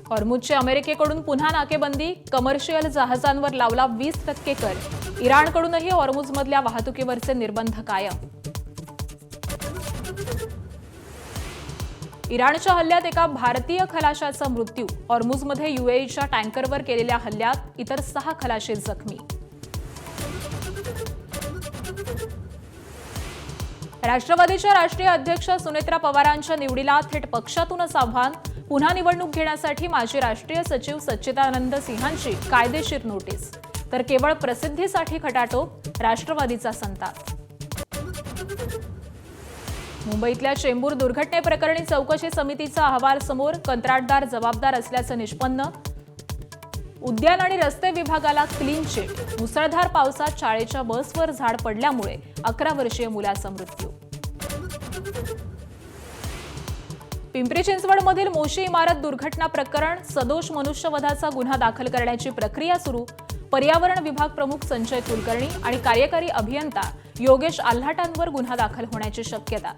हॉर्मुझची अमेरिकेकडून पुन्हा नाकेबंदी, कमर्शियल जहाजांवर लावला 20% कर। इराणकडूनही हॉर्मुझमधल्या वाहतुकीवरचे निर्बंध कायम। इराणच्या हल्ल्यात एका भारतीय खलाशाचा मृत्यू। हॉर्मुझमध्ये यूएईच्या टँकरवर केलेल्या हल्ल्यात इतर 6 खलाशी जखमी। राष्ट्रवादीच्या राष्ट्रीय अध्यक्ष सुनेत्रा पवारांच्या निवडीला थेट पक्षातूनच आव्हान। पुन्हा निवडणूक घेण्यासाठी माजी राष्ट्रीय सचिव सच्चिदानंद सिंहांची कायदेशीर नोटीस, तर केवळ प्रसिद्धीसाठी खटाटोप, राष्ट्रवादीचा संताप। मुंबईतल्या चेंबूर दुर्घटनेप्रकरणी चौकशी समितीचा अहवाल समोर, कंत्राटदार जबाबदार असल्याचं निष्पन्न। उद्यान आणि रस्ते विभागाला क्लीन चिट, मुसळधार पावसात शाळेच्या बसवर झाड पडल्यामुळे 11 वर्षीय मुलाचा मृत्यू। पिंपरी चिंचवडमधील मोशी इमारत दुर्घटना प्रकरण, सदोष मनुष्यवधाचा गुन्हा दाखल करण्याची प्रक्रिया सुरू। पर्यावरण विभाग प्रमुख संजय कुलकर्णी आणि कार्यकारी अभियंता योगेश आल्हाटांवर गुन्हा दाखल होण्याची शक्यता।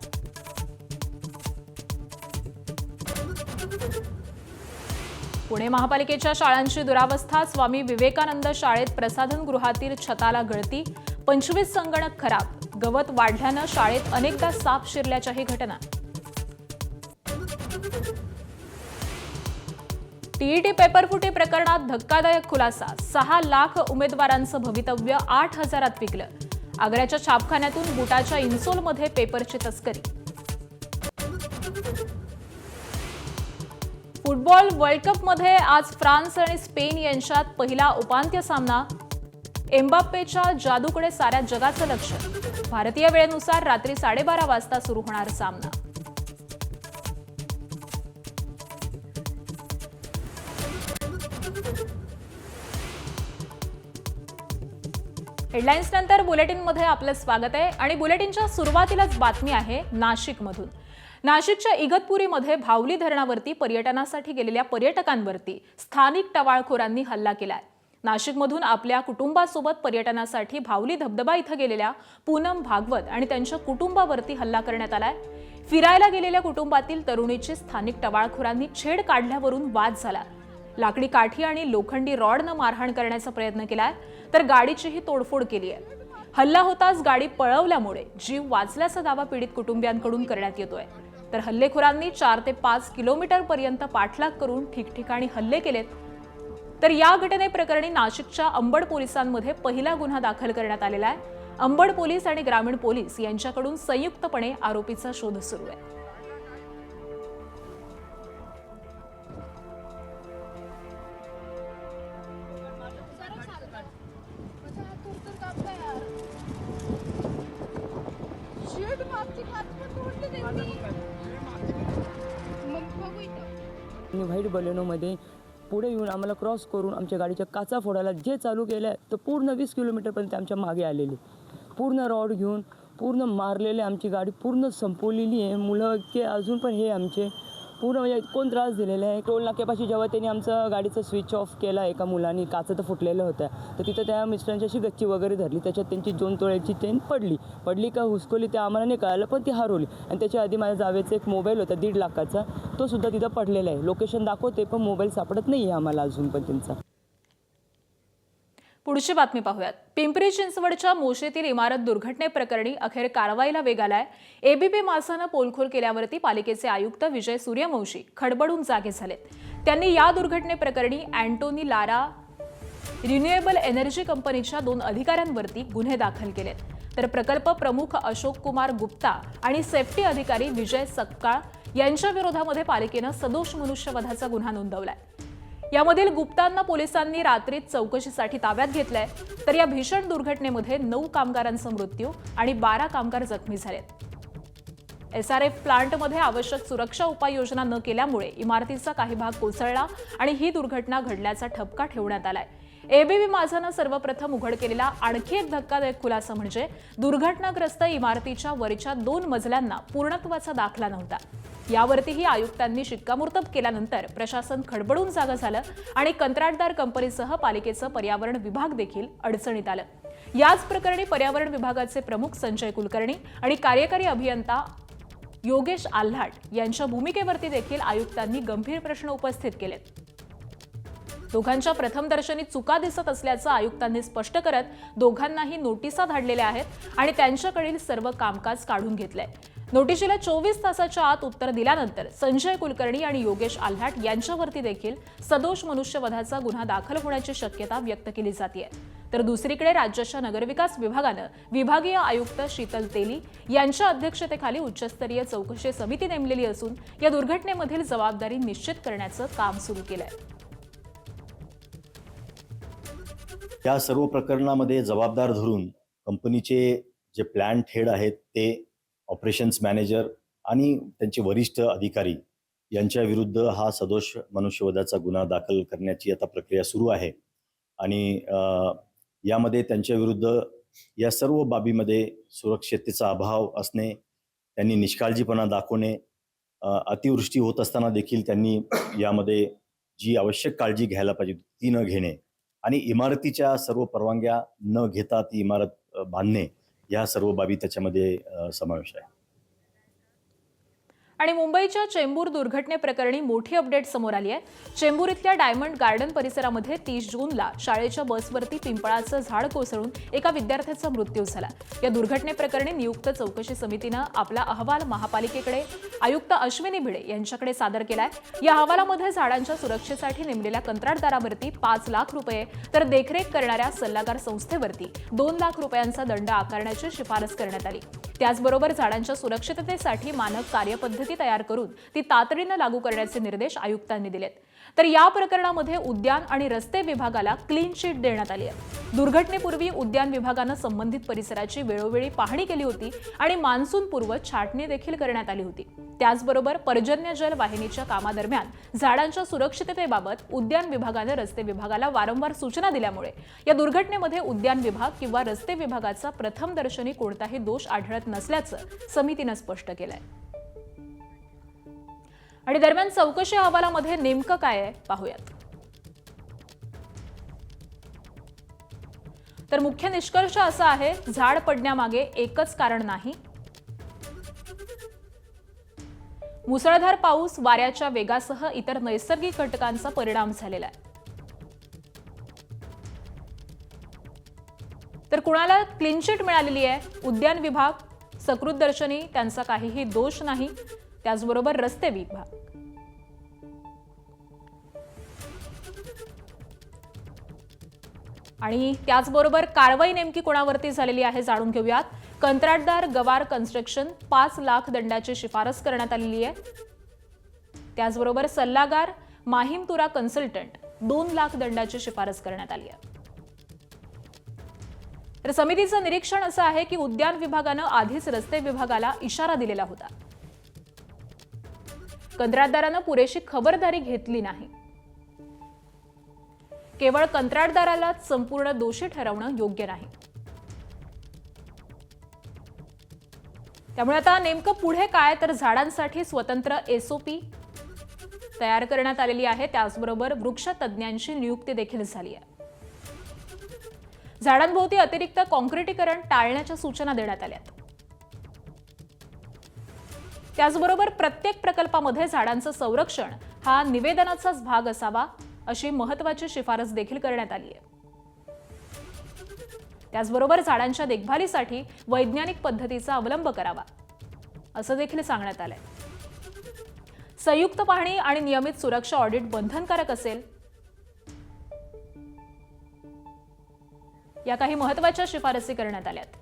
पुणे महापालिकेच्या शाळांची दुरावस्था, स्वामी विवेकानंद शाळेत प्रसाधनगृहातील छताला गळती, 25 संगणक खराब, गवत वाढल्यानं शाळेत अनेकदा साप शिरल्याच्याही घटना। टीईटी पेपरफुटी प्रकरणात धक्कादायक खुलासा, 6 लाख उमेदवारांचं भवितव्य 8,000त विकलं। आग्र्याच्या छापखान्यातून बुटाच्या इन्सोलमध्ये पेपरची तस्करी। फुटबॉल वर्ल्ड कपमध्ये आज फ्रान्स आणि स्पेन यांच्यात पहिला उपांत्य सामना। एम्बाप्पेच्या जादूकडे साऱ्या जगाचं लक्ष। भारतीय वेळेनुसार रात्री 12:30 वाजता सुरू होणार सामना। हेडलाईन्स नंतर बुलेटिनमध्ये आपलं स्वागत आहे आणि बुलेटिनच्या सुरुवातीलाच बातमी आहे नाशिकमधून। नाशिकच्या इगतपुरीमध्ये भावली धरणावरती पर्यटनासाठी गेलेल्या पर्यटकांवरती स्थानिक टवाळखोरांनी हल्ला केलाय। नाशिकमधून आपल्या कुटुंबासोबत पर्यटनासाठी भावली धबधबा इथं गेलेल्या पूनम भागवत आणि त्यांच्या कुटुंबावरती हल्ला करण्यात आलाय। फिरायला गेलेल्या कुटुंबातील तरुणीची स्थानिक टवाळखोरांनी छेड काढल्यावरून वाद झाला। लाकडी काठी आणि लोखंडी रॉडनं मारहाण करण्याचा प्रयत्न केलाय, तर गाडीचीही तोडफोड केली आहे। हल्ला होताच गाडी पळवल्यामुळे जीव वाचल्याचा दावा पीडित कुटुंबियांकडून करण्यात येतोय। तर हल्लेखोरांनी 4 ते 5 किलोमीटरपर्यंत पाठलाग करून ठिकठिकाणी हल्ले केलेत। तर या घटनेप्रकरणी नाशिकच्या अंबड पोलिसांमध्ये पहिला गुन्हा दाखल करण्यात आलेला आहे। अंबड पोलीस आणि ग्रामीण पोलीस यांच्याकडून संयुक्तपणे आरोपीचा शोध सुरू आहे। व्हाईट बलेनोमध्ये पुढे येऊन आम्हाला क्रॉस करून आमच्या गाडीच्या काचा फोडायला जे चालू केलं आहे, तर पूर्ण 20 किलोमीटरपर्यंत आमच्या मागे आलेले, पूर्ण रॉड घेऊन पूर्ण मारलेले, आमची गाडी पूर्ण संपवलेली आहे। मुलं की अजून पण हे आमचे पूर्ण म्हणजे कोण त्रास दिलेला आहे। टोल नाक्यापाशी जेव्हा त्यांनी आमचं गाडीचं स्विच ऑफ केला, एका मुलांनी काचं तर फुटलेलं होतं, तर तिथं त्या मिस्टरांची अशी गच्ची वगैरे धरली, त्याच्यात त्यांची 2 तोळ्याची चेन पडली का हुसकवली ते आम्हाला नाही कळालं, पण ती हरवली। आणि त्याच्या आधी माझ्या जावेचा एक मोबाईल होता 1.5 लाखाचा, तो सुद्धा तिथं पडलेला आहे। लोकेशन दाखवते पण मोबाईल सापडत नाही आहे आम्हाला अजून पण त्यांचा। पुढची बातमी पाहूयात। पिंपरी चिंचवडच्या मोशीतील इमारत दुर्घटनेप्रकरणी अखेर कारवाईला वेग आलाय। एबीपी मासानं पोलखोल केल्यावरती पालिकेचे आयुक्त विजय सूर्यवंशी खडबडून जागे झालेत। त्यांनी या दुर्घटनेप्रकरणी अँटोनी लारा रिन्युएबल एनर्जी कंपनीच्या 2 अधिकाऱ्यांवरती गुन्हे दाखल केलेत। तर प्रकल्प प्रमुख अशोक कुमार गुप्ता आणि सेफ्टी अधिकारी विजय सक्काळ यांच्या विरोधामध्ये पालिकेनं सदोष मनुष्यवधाचा गुन्हा नोंदवलाय। यामधील गुप्तांना पोलिसांनी रात्रीत चौकशीसाठी ताब्यात घेतलंय। तर या भीषण दुर्घटनेमध्ये 9 कामगारांचा मृत्यू आणि 12 कामगार जखमी झालेत। एसआरएफ प्लांटमध्ये आवश्यक सुरक्षा उपाययोजना न केल्यामुळे इमारतीचा काही भाग कोसळला आणि ही दुर्घटना घडल्याचा ठपका ठेवण्यात आलाय। एबीपी माझानं सर्वप्रथम उघड केलेला आणखी एक धक्कादायक खुलासा म्हणजे दुर्घटनाग्रस्त इमारतीच्या वरच्या 2 मजल्यांना पूर्णत्वाचा दाखला नव्हता। यावरतीही आयुक्तांनी शिक्कामोर्तब केल्यानंतर प्रशासन खडबडून जागं झालं आणि कंत्राटदार कंपनीसह पालिकेचं पर्यावरण विभाग देखील अडचणीत आलं। याच प्रकरणी पर्यावरण विभागाचे प्रमुख संजय कुलकर्णी आणि कार्यकारी अभियंता योगेश आल्हाट यांच्या भूमिकेवरती देखील आयुक्तांनी गंभीर प्रश्न उपस्थित केलेत। दोघांच्या प्रथमदर्शनी चुका दिसत असल्याचं आयुक्तांनी स्पष्ट करत दोघांनाही नोटिसा धाडलेल्या आहेत आणि त्यांच्याकडील सर्व कामकाज काढून घेतलंय. नोटिशीला 24 तासाच्या आत उत्तर दिल्यानंतर संजय कुलकर्णी आणि योगेश आल्हाट यांच्यावरती देखील सदोष मनुष्यवधाचा गुन्हा दाखल होण्याची शक्यता व्यक्त केली जाते. तर दुसरीकडे राज्याच्या नगरविकास विभागानं विभागीय आयुक्त शीतल तेली यांच्या अध्यक्षतेखाली उच्चस्तरीय चौकशी समिती नेमलेली असून या दुर्घटनेमधील जबाबदारी निश्चित करण्याचं काम सुरू केलंय. या सर्व प्रकरणामध्ये जबाबदार धरून कंपनीचे जे प्लांट हेड आहेत ते ऑपरेशन्स मॅनेजर आणि त्यांचे वरिष्ठ अधिकारी यांच्या विरुद्ध हा सदोष मनुष्यवधाचा गुन्हा दाखल करण्याची आता प्रक्रिया सुरू आहे. आणि यामध्ये त्यांच्या विरुद्ध या सर्व बाबीमध्ये सुरक्षिततेचा अभाव असणे, त्यांनी निष्काळजीपणा दाखवणे, अतिवृष्टी होत असताना देखील त्यांनी यामध्ये जी आवश्यक काळजी घ्यायला पाहिजे ती न घेणे आणि इमारतीच्या सर्व परवानग्या न घेता ती इमारत बांधणे, या सर्व बाबी त्याच्यामध्ये समावेश आहे. आणि मुंबईच्या चेंबूर दुर्घटनेप्रकरणी मोठी अपडेट समोर आली आहे. चेंबूर इथल्या डायमंड गार्डन परिसरामध्ये 30 जूनला शाळेच्या बसवरती पिंपळाचं झाड कोसळून एका विद्यार्थ्याचा मृत्यू झाला. या दुर्घटनेप्रकरणी नियुक्त चौकशी समितीनं आपला अहवाल महापालिकेकडे आयुक्त अश्विनी भिडे यांच्याकडे सादर केलाय. या अहवालामध्ये झाडांच्या सुरक्षेसाठी नेमलेल्या कंत्राटदारावरती 5 लाख रुपये तर देखरेख करणाऱ्या सल्लागार संस्थेवरती 2 लाख रुपयांचा दंड आकारण्याची शिफारस करण्यात आली. त्याचबरोबर झाडांच्या सुरक्षिततेसाठी मानक कार्यपद्धती तयार करून ती तातडीनं लागू करण्याचे निर्देश आयुक्तांनी दिलेत. तर या प्रकरणामध्ये उद्यान आणि रस्ते विभागाला क्लीन चिट देण्यात आली आहे. दुर्घटनेपूर्वी उद्यान विभागानं संबंधित परिसराची वेळोवेळी पाहणी केली होती आणि मान्सूनपूर्व छाटणी देखील करण्यात आली होती. त्याचबरोबर पर्जन्य जल वाहिनीच्या कामादरम्यान झाडांच्या सुरक्षिततेबाबत उद्यान विभागानं रस्ते विभागाला वारंवार सूचना दिल्यामुळे या दुर्घटनेमध्ये उद्यान विभाग किंवा रस्ते विभागाचा प्रथमदर्शनी कोणताही दोष आढळत नसल्याचं समितीनं स्पष्ट केलंय. आणि दरम्यान चौकशी अहवालामध्ये नेमकं काय आहे पाहूयात. तर मुख्य निष्कर्ष असा आहे, झाड पडण्यामागे एकच कारण नाही. मुसळधार पाऊस, वाऱ्याच्या वेगासह इतर नैसर्गिक घटकांचा परिणाम झालेला आहे. तर कुणाला क्लीन चिट मिळालेली आहे? उद्यान विभाग, सकृतदर्शनी त्यांचा काहीही दोष नाही. त्याचबरोबर रस्ते विभाग. आणि त्याचबरोबर कारवाई नेमकी कोणावरती झालेली आहे जाणून घेऊयात. कंत्राटदार गवार कन्स्ट्रक्शन 5 लाख दंडाची शिफारस करण्यात आलेली आहे. त्याचबरोबर सल्लागार माहिमतुरा कन्सल्टंट 2 लाख दंडाची शिफारस करण्यात आली आहे. तर समितीचं निरीक्षण असं आहे की उद्यान विभागानं आधीच रस्ते विभागाला इशारा दिलेला होता. कंत्राटदारानं पुरेशी खबरदारी घेतली नाही. केवळ कंत्राटदारालाच संपूर्ण दोषी ठरवणं योग्य नाही. त्यामुळे आता नेमकं पुढे काय, तर झाडांसाठी स्वतंत्र SOP तयार करण्यात आलेली आहे. त्याचबरोबर वृक्ष तज्ज्ञांची नियुक्ती देखील झाली आहे. झाडांभोवती अतिरिक्त काँक्रिटीकरण टाळण्याच्या सूचना देण्यात आल्या. त्याचबरोबर प्रत्येक प्रकल्पामध्ये झाडांचं संरक्षण हा निवेदनाचाच भाग असावा अशी महत्त्वाची शिफारस देखील करण्यात आली आहे. त्याचबरोबर झाडांच्या देखभालीसाठी वैज्ञानिक पद्धतीचा अवलंब करावा असं देखील सांगण्यात आलंय. संयुक्त पाहणी आणि नियमित सुरक्षा ऑडिट बंधनकारक असेल. या काही महत्त्वाच्या शिफारसी करण्यात आल्यात.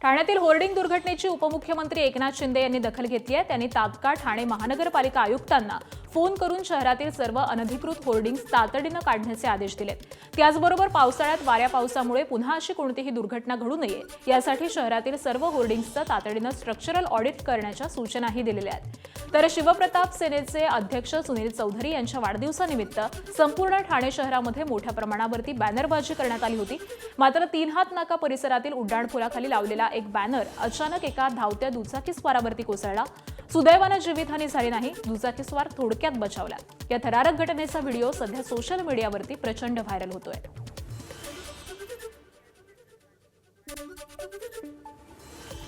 ठाण्यातील होर्डिंग दुर्घटनेची उपमुख्यमंत्री एकनाथ शिंदे यांनी दखल घेतली आहे. त्यांनी तात्काळ ठाणे महानगरपालिका आयुक्तांना फोन करून शहरातील सर्व अनधिकृत होर्डिंग्स तातडीनं काढण्याचे आदेश दिलेत. त्याचबरोबर पावसाळ्यात वाऱ्या पावसामुळे पुन्हा अशी कोणतीही दुर्घटना घडू नये यासाठी शहरातील सर्व होर्डिंग्सचं तातडीनं स्ट्रक्चरल ऑडिट करण्याच्या सूचनाही दिलेल्या आहेत. तर शिवप्रताप सेनेचे अध्यक्ष सुनील चौधरी यांच्या वाढदिवसानिमित्त संपूर्ण ठाणे शहरामध्ये मोठ्या प्रमाणावरती बॅनरबाजी करण्यात आली होती. मात्र 3 हात नाका परिसरातील उड्डाणपुलाखाली लावलेला एक बॅनर अचानक एका धावत्या दुचाकीस्वारावरती कोसळला. सुदैवानं जीवितहानी झाली नाही. दुचाकीस्वार थोडक्यात बचावला. या थरारक घटनेचा व्हिडिओ सध्या सोशल मीडियावरती प्रचंड व्हायरल होतोय.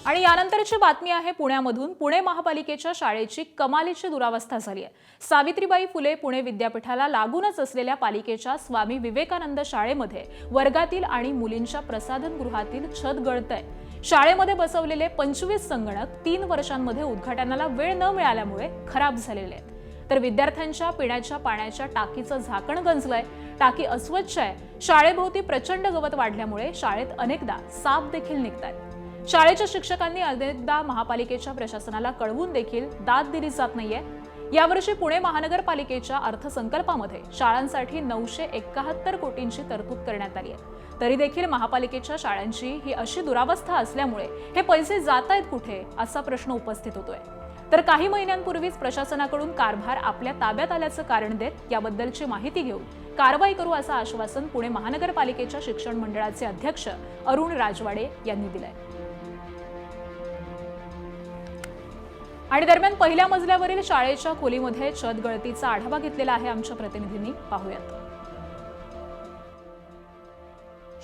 आणि यानंतरची बातमी आहे पुण्यामधून. पुणे महापालिकेच्या शाळेची कमालीची दुरावस्था झाली आहे. सावित्रीबाई फुले पुणे विद्यापीठाला लागूनच असलेल्या पालिकेच्या स्वामी विवेकानंद शाळेमध्ये वर्गातील आणि मुलींच्या प्रसाधनगृहातील छत गळतंय. शाळेमध्ये बसवलेले 25 संगणक 3 वर्षांमध्ये उद्घाटनाला वेळ न मिळाल्यामुळे खराब झालेले आहेत. तर विद्यार्थ्यांच्या पिण्याच्या पाण्याच्या टाकीचं झाकण गंजलंय. टाकी अस्वच्छ आहे. शाळेभोवती प्रचंड गवत वाढल्यामुळे शाळेत अनेकदा साप देखील निघतात. शाळेच्या शिक्षकांनी अनेकदा महापालिकेच्या प्रशासनाला कळवून देखील दाद दिली जात नाहीये. यावर्षी पुणे महानगरपालिकेच्या अर्थसंकल्पामध्ये शाळांसाठी 971 कोटींची तरतूद करण्यात आली आहे. तरी देखील महापालिकेच्या शाळांची ही अशी दुरावस्था असल्यामुळे हे पैसे जात आहेत कुठे असा प्रश्न उपस्थित होतोय. तर काही महिन्यांपूर्वीच प्रशासनाकडून कारभार आपल्या ताब्यात आल्याचं कारण देत याबद्दलची माहिती घेऊन कारवाई करू असं आश्वासन पुणे महानगरपालिकेच्या शिक्षण मंडळाचे अध्यक्ष अरुण राजवाडे यांनी दिलंय. आणि दरम्यान पहिल्या मजल्यावरील शाळेच्या खोलीमध्ये छत गळतीचा आढावा घेतलेला आहे आमच्या प्रतिनिधींनी. पाहूयात.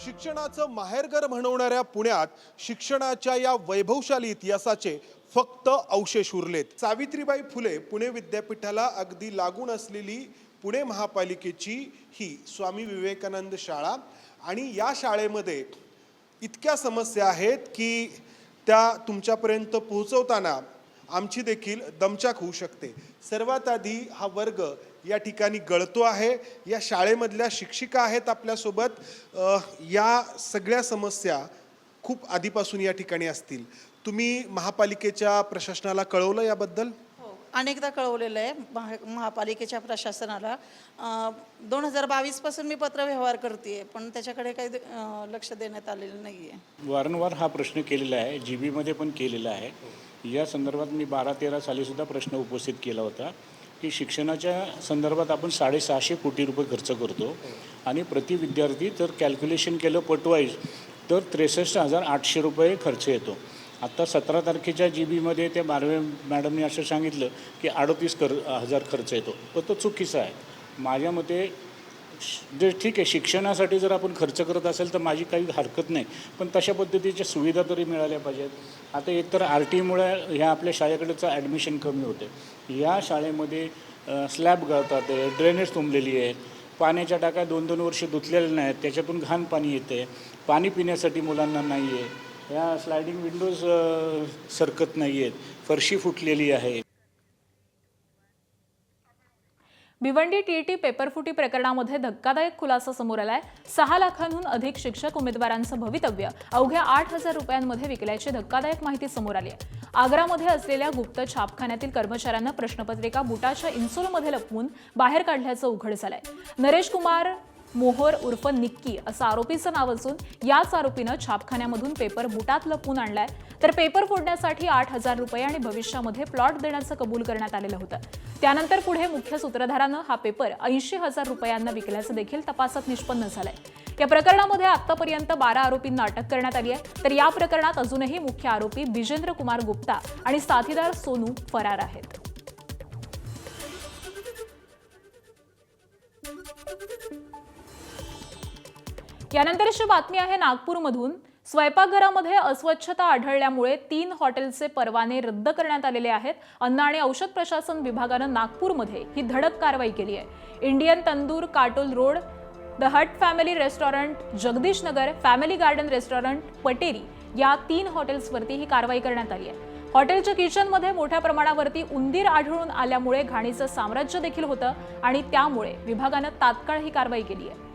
शिक्षणाचं माहेरघर म्हणवणाऱ्या पुण्यात शिक्षणाच्या या वैभवशाली इतिहासाचे फक्त अवशेष उरलेत. सावित्रीबाई फुले पुणे विद्यापीठाला अगदी लागून असलेली पुणे महापालिकेची ही स्वामी विवेकानंद शाळा आणि या शाळेमध्ये इतक्या समस्या आहेत की त्या तुमच्यापर्यंत पोहोचवताना आमची देखील दमछाक होऊ शकते. सर्वात आधी हा वर्ग या ठिकाणी गळतो आहे. या शाळेमधल्या शिक्षिका आहेत आपल्यासोबत. या सगळ्या समस्या खूप आधीपासून या ठिकाणी असतील. तुम्ही महापालिकेच्या प्रशासनाला कळवलं याबद्दल? अनेकदा कळवलेलं आहे महापालिकेच्या प्रशासनाला. 2022 पासून मी पत्रव्यवहार करते, पण त्याच्याकडे काही लक्ष देण्यात आलेलं नाही आहे. वारंवार हा प्रश्न केलेला आहे, GB पण केलेला आहे. या संदर्भात मी 12-13 सालीसुद्धा प्रश्न उपस्थित केला होता की शिक्षणाच्या संदर्भात आपण 650 कोटी रुपये खर्च करतो आणि प्रति विद्यार्थी जर कॅल्क्युलेशन केलं पटवाईज तर 63,800 रुपये खर्च येतो. आत्ता 17 तारखेच्या GB त्या बारवे मॅडमने असं सांगितलं की 38,000 खर्च येतो. पण तो चुकीचा आहे. माझ्या मते जे ठीक आहे, शिक्षणासाठी जर आपण खर्च करत असेल तर माझी काही हरकत नाही, पण तशा पद्धतीच्या सुविधा तरी मिळाल्या पाहिजेत. आता एकतर RTमुळे ह्या आपल्या शाळेकडचं ॲडमिशन कमी होते. या शाळेमध्ये स्लॅब गळतात, ड्रेनेज तुंबलेली आहे, पाण्याच्या टाक्या 2-2 वर्ष धुतलेल्या नाहीत, त्याच्यातून घाण पाणी येते, पाणी पिण्यासाठी मुलांना नाही आहे. ह्या स्लायडिंग विंडोज सरकत नाही आहेत, फरशी फुटलेली आहे. भिवंडी TET पेपरफुटी प्रकरणामध्ये धक्कादायक खुलासा समोर आलाय. 6 लाखांहून अधिक शिक्षक उमेदवारांचं भवितव्य अवघ्या 8,000 रुपयांमध्ये विकल्याची धक्कादायक माहिती समोर आली आहे. आग्रामध्ये असलेल्या गुप्त छापखान्यातील कर्मचाऱ्यांना प्रश्नपत्रिका बुटाच्या इन्सोलमध्ये लपवून बाहेर काढल्याचं उघड झालंय. नरेश कुमार मोहोर उर्फ निक्की असं आरोपीचं नाव असून याच आरोपीनं छापखान्यामधून पेपर बुटात लपवून आणलाय. तर पेपर फोडण्यासाठी 8,000 रुपये आणि भविष्यामध्ये प्लॉट देण्याचं कबूल करण्यात आलेलं होतं. त्यानंतर पुढे मुख्य सूत्रधारानं हा पेपर 80,000 रुपयांना विकल्याचं देखील तपासात निष्पन्न झालंय. या प्रकरणामध्ये आतापर्यंत 12 आरोपींना अटक करण्यात आली आहे. तर या प्रकरणात अजूनही मुख्य आरोपी बिजेंद्र कुमार गुप्ता आणि साथीदार सोनू फरार आहेत. यानंतरची बातमी आहे नागपूरमधून. स्वयंपाकघरामध्ये अस्वच्छता आढळल्यामुळे 3 हॉटेलचे परवाने रद्द करण्यात आलेले आहेत. अन्न आणि औषध प्रशासन विभागानं नागपूरमध्ये ही धडक कारवाई केली आहे. Indian tandoor Katol road, the hut family restaurant Jagdish Nagar, family garden restaurant Pateri या 3 हॉटेल्सवरती ही कारवाई करण्यात आली आहे. हॉटेलच्या किचनमध्ये मोठ्या प्रमाणावरती उंदीर आढळून आल्यामुळे घाणीचं साम्राज्य देखील होतं आणि त्यामुळे विभागानं तात्काळ ही कारवाई केली आहे.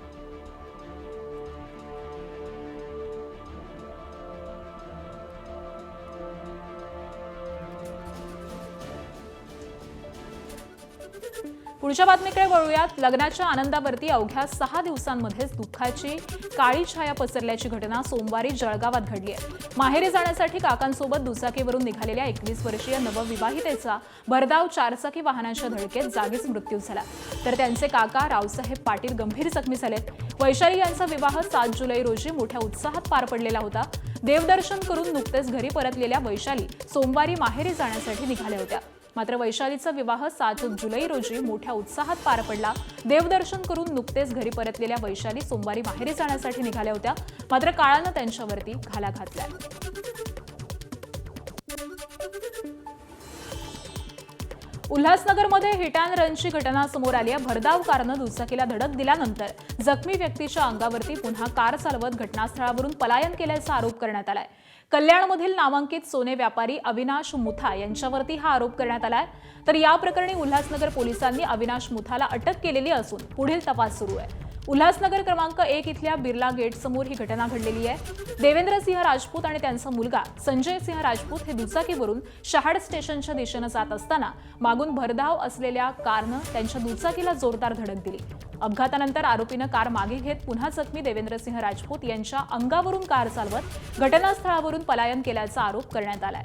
पुढच्या बातमीकडे वळूयात. लग्नाच्या आनंदावरती अवघ्या 6 दिवसांमध्येच दुःखाची काळी छाया पसरल्याची घटना सोमवारी जळगावात घडली आहे. माहेरी जाण्यासाठी काकांसोबत दुचाकीवरून निघालेल्या 21 वर्षीय नवविवाहितेचा भरधाव 4चाकी वाहनाच्या धडकेत जागीच मृत्यू झाला. तर त्यांचे काका रावसाहेब पाटील गंभीर जखमी झालेत. वैशाली यांचा विवाह 7 जुलै रोजी मोठ्या उत्साहात पार पडलेला होता. देवदर्शन करून नुकतेच घरी परतलेल्या वैशाली सोमवारी माहेरी जाण्यासाठी निघाल्या होत्या. मात्र वैशालीचा विवाह 7 जुलै रोजी मोठ्या उत्साहात पार पडला. देवदर्शन करून नुकतेच घरी परतलेल्या वैशाली सोमवारी माहेरी जाण्यासाठी निघाल्या होत्या. मात्र काळानं त्यांच्यावरती घाला घातलाय. उल्हासनगरमध्ये हिट अँड रनची घटना समोर आली आहे. भरधाव कारनं दुचाकीला धडक दिल्यानंतर जखमी व्यक्तीच्या अंगावरती पुन्हा कार चालवत घटनास्थळावरून पलायन केल्याचा आरोप करण्यात आलाय. कल्याणमधील नामांकित सोने व्यापारी अविनाश मुथा यांच्यावरती हा आरोप करण्यात आलाय. तर या प्रकरणी उल्हासनगर पोलिसांनी अविनाश मुथाला अटक केलेली असून पुढील तपास सुरू आहे. उल्हासनगर क्रमांक 1 इथल्या बिर्ला गेट समोर ही घटना घडलेली आहे. देवेंद्र सिंह राजपूत आणि त्यांचा मुलगा संजय सिंह राजपूत हे दुचाकीवरून शहाड स्टेशनच्या दिशेने जात असताना मागून भरधाव असलेल्या कारनं त्यांच्या दुचाकीला जोरदार धडक दिली. अपघातानंतर आरोपीनं कार मागे घेत पुन्हा जखमी देवेंद्र सिंह राजपूत यांच्या अंगावरून कार चालवत घटनास्थळावरून पलायन केल्याचा आरोप करण्यात आलाय.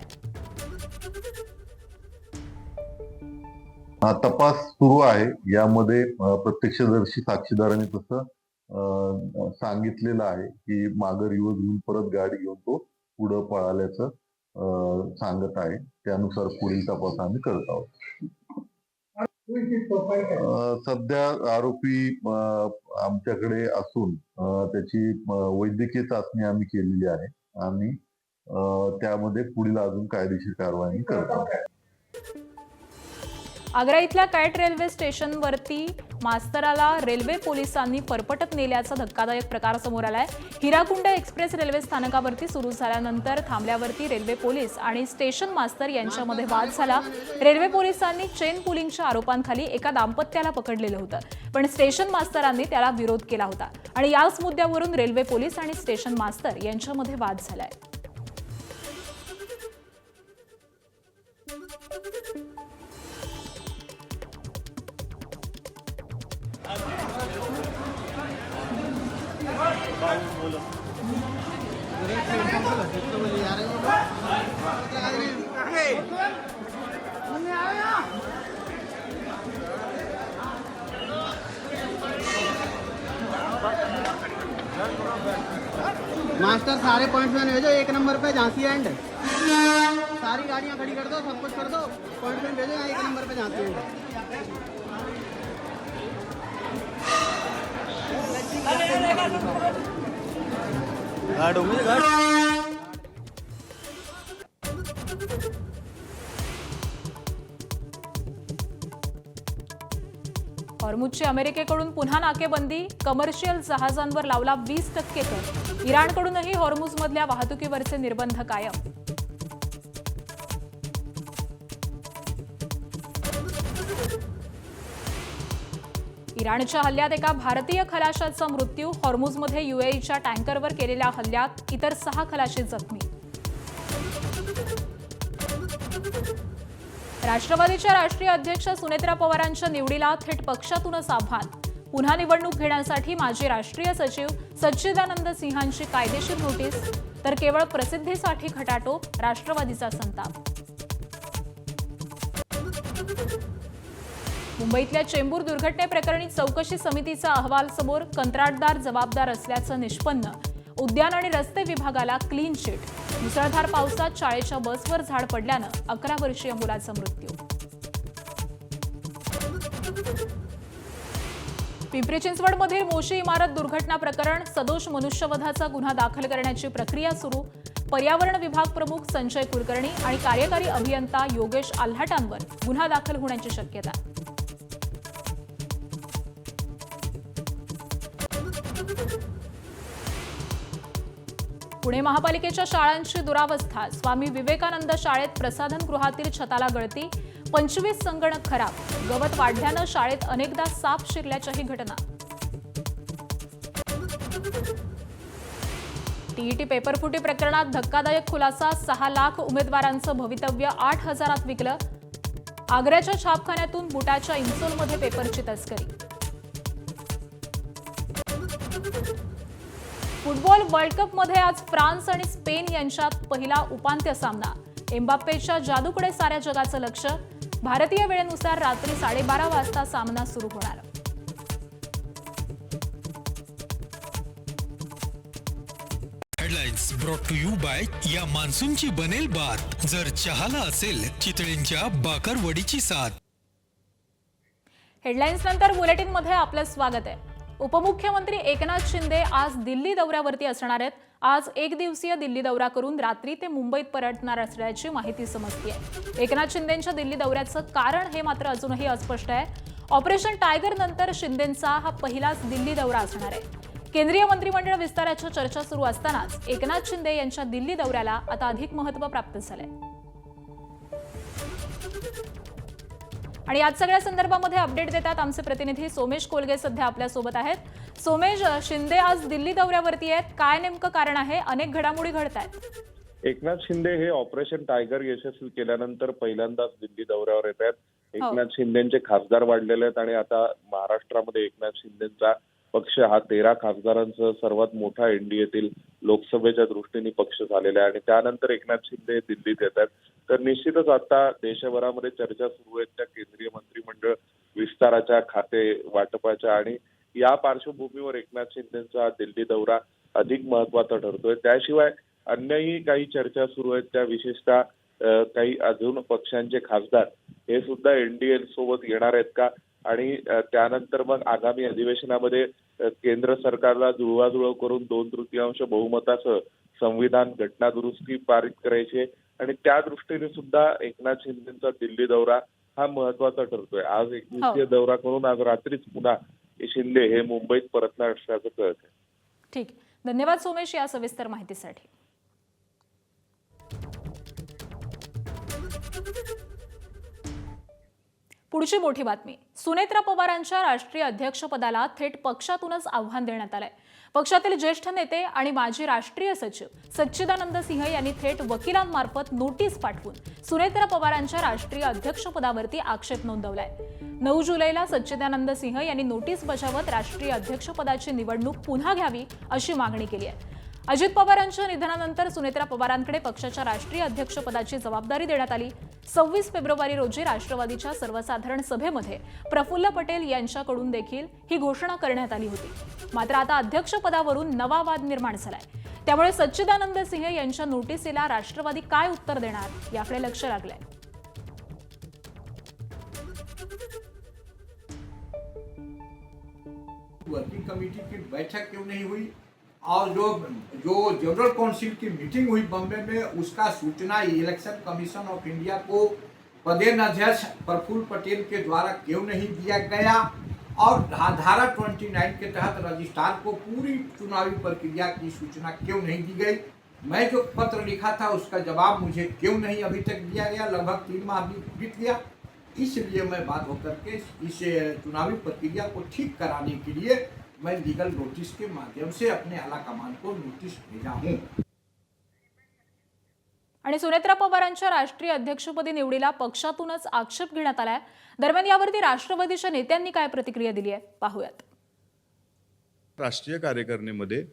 तपास सुरू आहे. यामध्ये प्रत्यक्षदर्शी साक्षीदारांनी तसं सांगितलेलं आहे की मागे रिवर्स घेऊन परत गाडी घेऊन तो पुढे पळाल्याचं सांगत आहे. त्यानुसार पुढील तपास आम्ही करत आहोत. सध्या आरोपी आमच्याकडे असून त्याची वैद्यकीय चाचणी आम्ही केलेली आहे आणि त्यामध्ये पुढील अजून कायदेशीर कारवाई करत आहोत. आग्रा इथल्या कॅट रेल्वे स्टेशनवरती मास्तराला रेल्वे पोलिसांनी परपटत नेल्याचा धक्कादायक प्रकार समोर आलाय. हिराकुंड एक्सप्रेस रेल्वे स्थानकावरती सुरू झाल्यानंतर थांबल्यावरती रेल्वे पोलीस आणि स्टेशन मास्तर यांच्यामध्ये वाद झाला. रेल्वे पोलिसांनी चेन पुलिंगच्या आरोपांखाली एका दाम्पत्याला पकडलेलं होतं, पण स्टेशन मास्तरांनी त्याला विरोध केला होता आणि याच मुद्द्यावरून रेल्वे पोलीस आणि स्टेशन मास्तर यांच्यामध्ये वाद झालाय. मास्टर सारे पॉइंट्स में भेजो, 1 नंबर पे झांसी एंड सारी गाड़ियां खड़ी कर दो, सब कुछ कर दो, पॉइंट में भेजो, यहाँ 1 नंबर पे झांसी एंड. हॉर्मुझची अमेरिकेकडून पुन्हा नाकेबंदी. कमर्शियल जहाजांवर लावला 20% कर. इराणकडूनही हॉर्मुझमधल्या वाहतुकीवरचे निर्बंध कायम. इराणच्या हल्ल्यात एका भारतीय खलाशाचा मृत्यू. हॉर्मुझमध्ये UAEच्या टँकरवर केलेल्या हल्ल्यात इतर 6 खलाशी जखमी. राष्ट्रवादीच्या राष्ट्रीय अध्यक्ष सुनेत्रा पवारांच्या निवडीला थेट पक्षातूनच आव्हान. पुन्हा निवडणूक घेण्यासाठी माजी राष्ट्रीय सचिव सच्चिदानंद सिंहांची कायदेशीर नोटीस. तर केवळ प्रसिद्धीसाठी खटाटोप. राष्ट्रवादीचा संताप. मुंबईतल्या चेंबूर दुर्घटनेप्रकरणी चौकशी समितीचा अहवाल समोर. कंत्राटदार जबाबदार असल्याचं निष्पन्न. उद्यान आणि रस्ते विभागाला क्लीन चिट. मुसळधार पावसात शाळेच्या बसवर झाड पडल्यानं 11 वर्षीय मुलाचा मृत्यू. पिंपरी चिंचवडमधील मोशी इमारत दुर्घटना प्रकरण. सदोष मनुष्यवधाचा गुन्हा दाखल करण्याची प्रक्रिया सुरू. पर्यावरण विभाग प्रमुख संजय कुलकर्णी आणि कार्यकारी अभियंता योगेश आल्हाटांवर गुन्हा दाखल होण्याची शक्यता. पुणे महापालिकेच्या शाळांची दुरावस्था. स्वामी विवेकानंद शाळेत प्रसाधनगृहातील छताला गळती. 25 संगणक खराब. गवत वाढल्यानं शाळेत अनेकदा साप शिरल्याच्याही घटना. टीईटी पेपरफुटी प्रकरणात धक्कादायक खुलासा. 6 लाख उमेदवारांचं भवितव्य 8,000त विकलं. आग्र्याच्या छापखान्यातून बुटाच्या इन्सोलमध्ये पेपरची तस्करी. फुटबॉल वर्ल्ड कपमध्ये आज फ्रान्स आणि स्पेन यांच्यात पहिला उपांत्य सामना. एम्बाप्पेच्या जादूकडे साऱ्या जगाचं लक्ष. भारतीय वेळेनुसार रात्री 12:30 वाजता सामना सुरू होणार. Headlines brought to you by या मान्सूनची बनेल बात. जर चहाला असेल चितळींच्या बाकरवडीची साथ. हेडलाईन्स नंतर बुलेटिनमध्ये आपलं स्वागत आहे. उपमुख्यमंत्री एकनाथ शिंदे आज दिल्ली दौऱ्यावरती असणार आहेत. आज एक दिवसीय दिल्ली दौरा करून रात्री ते मुंबईत परतणार असल्याची माहिती समजते. एकनाथ शिंदेंच्या दिल्ली दौऱ्याचं कारण हे मात्र अजूनही अस्पष्ट आहे. ऑपरेशन टायगर नंतर शिंदेंचा हा पहिलाच दिल्ली दौरा असणार आहे. केंद्रीय मंत्रिमंडळ विस्ताराच्या चर्चा सुरू असतानाच एकनाथ शिंदे यांच्या दिल्ली दौऱ्याला आता अधिक महत्त्व प्राप्त झालंय. आणि याच सगळ्या संदर्भामध्ये अपडेट देतात आमचे प्रतिनिधी सोमेश कोलगे सध्या आपल्या सोबत आहेत. सोमेश, शिंदे आज दिल्ली दौऱ्यावरती आहेत, काय नेमकं कारण आहे? अनेक घडामोडी घडतायत. एकनाथ शिंदे हे ऑपरेशन टायगर यशस्वी केल्यानंतर पहिल्यांदाच दिल्ली दौऱ्यावर येत आहेत. एकनाथ शिंदेचे खासदार वाढलेले आहेत आणि आता महाराष्ट्रामध्ये एकनाथ शिंदेचा पक्ष हा 13 खासदारांसह सर्वात मोठा एनडीएतील लोकसभेच्या दृष्टीने पक्ष झालेला आहे आणि त्यानंतर एकनाथ शिंदे दिल्लीत येत आहेत. तर निश्चितच आता देशभरामध्ये चर्चा सुरू आहेत त्या केंद्रीय मंत्रिमंडळ विस्ताराच्या, खाते वाटपाच्या आणि या पार्श्वभूमीवर एकनाथ शिंदेचा दिल्ली दौरा अधिक महत्वाचा ठरतोय. त्याशिवाय अन्यही काही चर्चा सुरू आहेत त्या, विशेषतः काही अजून पक्षांचे खासदार हे सुद्धा एनडीए सोबत येणार आहेत का आणि त्यानंतर मग आगामी अधिवेशनामध्ये केंद्र सरकारला जुळवाजुळव करून 2/3 बहुमतासह संविधान घटना दुरुस्ती पारित करायची आणि त्या दृष्टीने सुद्धा एकनाथ शिंदेचा दिल्ली दौरा हा महत्वाचा ठरतोय. आज एक दिवसीय दौरा करून आज रात्रीच पुन्हा शिंदे हे मुंबईत परतणार असल्याचं कळत आहे. ठीक, धन्यवाद सोमेश या सविस्तर माहितीसाठी. पुढची मोठी बातमी. सुनेत्रा पवारांच्या राष्ट्रीय अध्यक्षपदाला थेट पक्षातूनच आव्हान देण्यात आलंय. पक्षातील ज्येष्ठ नेते आणि माजी राष्ट्रीय सचिव सच्चिदानंद सिंह यांनी थेट वकिलांमार्फत नोटीस पाठवून सुनेत्रा पवारांच्या राष्ट्रीय अध्यक्षपदावरती आक्षेप नोंदवलाय. 9 जुलैला सच्चिदानंद सिंह यांनी नोटीस बजावत राष्ट्रीय अध्यक्षपदाची निवडणूक पुन्हा घ्यावी अशी मागणी केली आहे. अजित पवारांच्या निधनानंतर सुनेत्रा पवारांकडे पक्षाच्या राष्ट्रीय अध्यक्षपदाची जबाबदारी देण्यात आली. 26 फेब्रुवारी रोजी राष्ट्रवादीच्या सर्वसाधारण सभेमध्ये प्रफुल्ल पटेल यांच्याकडून देखील ही घोषणा करण्यात आली होती. मात्र आता अध्यक्षपदावरून नवा वाद निर्माण झालाय. त्यामुळे सच्चिदानंद सिंह यांच्या नोटीसीला राष्ट्रवादी काय उत्तर देणार याकडे लक्ष लागलंय. वर्किंग कमेटी की बैठक क्यों नहीं हुई और जो जनरल काउंसिल की मीटिंग हुई बम्बे में उसका सूचना इलेक्शन कमीशन ऑफ इंडिया को प्रदेशाध्यक्ष प्रफुल्ल पटेल के द्वारा क्यों नहीं दिया गया और धारा 29 के तहत रजिस्ट्रार को पूरी चुनावी प्रक्रिया की सूचना क्यों नहीं दी गई। मैं जो पत्र लिखा था उसका जवाब मुझे क्यों नहीं अभी तक दिया गया। लगभग 3 माह बीत गया। इसलिए मैं बात होकर के इस चुनावी प्रक्रिया को ठीक कराने के लिए मैं लीगल नोटिस के माध्यम से अपने आला कमान को नोटिस भेजा हूं। आणि सुनेत्रा पवारांच्या राष्ट्रीय अध्यक्षपदी निवडीला पक्षातूनच आक्षेप घेण्यात आलाय. दरम्यान यावरती राष्ट्रवादीच्या नेत्यांनी काय प्रतिक्रिया दिली आहे पाहूयात. राष्ट्रीय कार्यकारिणीमध्ये